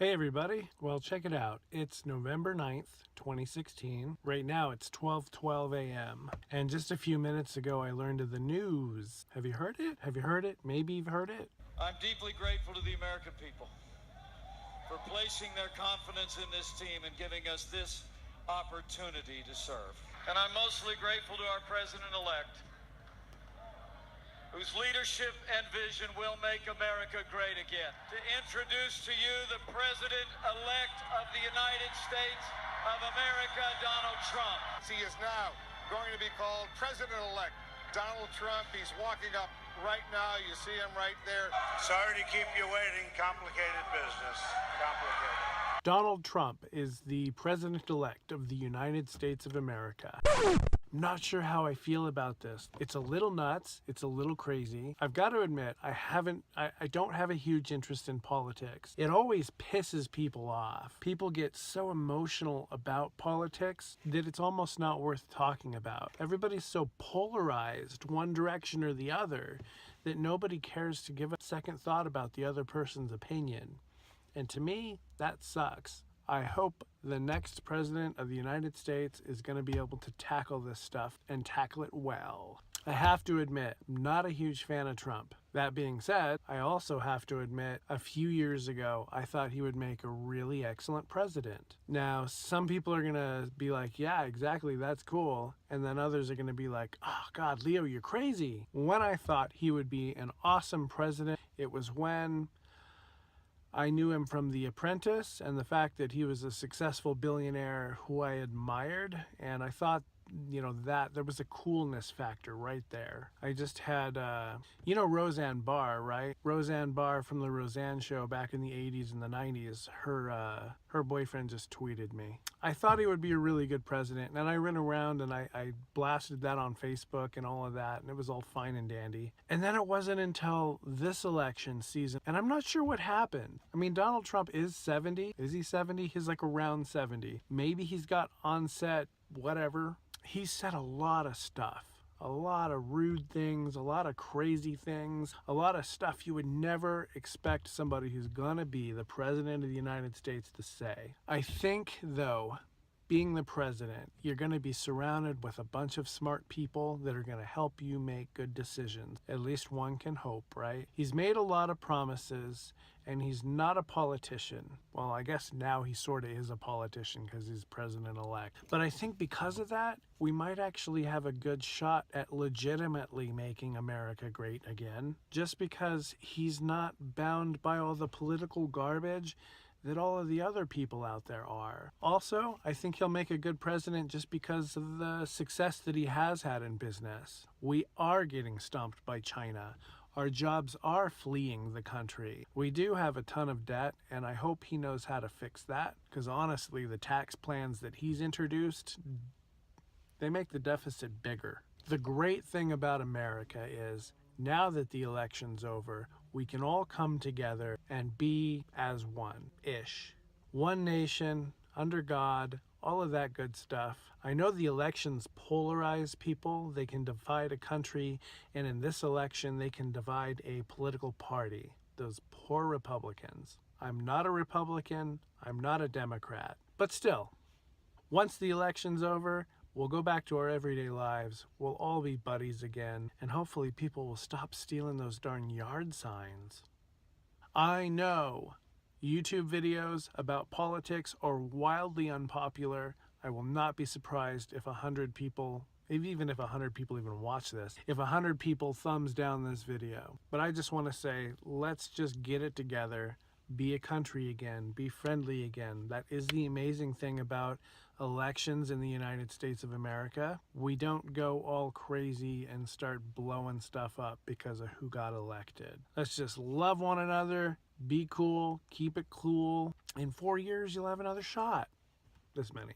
Hey everybody, well check it out. It's November 9th, 2016. Right now it's 12:12 a.m. And just a few minutes ago I learned of the news. Have you heard it? Have you heard it? Maybe you've heard it? I'm deeply grateful to the American people for placing their confidence in this team and giving us this opportunity to serve. And I'm mostly grateful to our president-elect, whose leadership and vision will make America great again. To introduce to you the President-elect of the United States of America, Donald Trump. He is now going to be called President-elect Donald Trump. He's walking up right now. You see him right there. Sorry to keep you waiting. Complicated business. Complicated. Donald Trump is the President-elect of the United States of America. I'm not sure how I feel about this. It's a little nuts. It's a little crazy. I've got to admit, I don't have a huge interest in politics. It always pisses people off. People get so emotional about politics that it's almost not worth talking about. Everybody's so polarized one direction or the other that nobody cares to give a second thought about the other person's opinion. And to me, that sucks. I hope the next president of the United States is going to be able to tackle this stuff and tackle it well. I have to admit, I'm not a huge fan of Trump. That being said, I also have to admit, a few years ago, I thought he would make a really excellent president. Now, some people are going to be like, yeah, exactly, that's cool. And then others are going to be like, oh, God, Leo, you're crazy. When I thought he would be an awesome president, it was when I knew him from The Apprentice and the fact that he was a successful billionaire who I admired, and I thought, that there was a coolness factor right there. I just had, Roseanne Barr, right? Roseanne Barr from the Roseanne Show back in the 80s and the 90s, her boyfriend just tweeted me. I thought he would be a really good president, and then I went around and I blasted that on Facebook and all of that, and it was all fine and dandy. And then it wasn't until this election season, and I'm not sure what happened. I mean, Donald Trump is 70. Is he 70? He's like around 70. Maybe he's got onset, whatever. He said a lot of stuff. A lot of rude things, a lot of crazy things, a lot of stuff you would never expect somebody who's gonna be the president of the United States to say. I think, though, being the president, you're gonna be surrounded with a bunch of smart people that are gonna help you make good decisions. At least one can hope, right? He's made a lot of promises, and he's not a politician. Well, I guess now he sort of is a politician because he's president-elect. But I think because of that, we might actually have a good shot at legitimately making America great again, just because he's not bound by all the political garbage that all of the other people out there are. Also, I think he'll make a good president just because of the success that he has had in business. We are getting stomped by China. Our jobs are fleeing the country. We do have a ton of debt, and I hope he knows how to fix that, because honestly, the tax plans that he's introduced, they make the deficit bigger. The great thing about America is, now that the election's over, we can all come together and be as one-ish. One nation, under God, all of that good stuff. I know the elections polarize people. They can divide a country, and in this election, they can divide a political party. Those poor Republicans. I'm not a Republican. I'm not a Democrat. But still, once the election's over, we'll go back to our everyday lives. We'll all be buddies again, and hopefully people will stop stealing those darn yard signs. I know YouTube videos about politics are wildly unpopular. I will not be surprised if 100 people, even if 100 people even watch this, if 100 people thumbs down this video. But I just want to say, let's just get it together. Be a country again. Be friendly again. That is the amazing thing about elections in the United States of America. We don't go all crazy and start blowing stuff up because of who got elected. Let's just love one another. Be cool. Keep it cool. In 4 years, you'll have another shot. This many.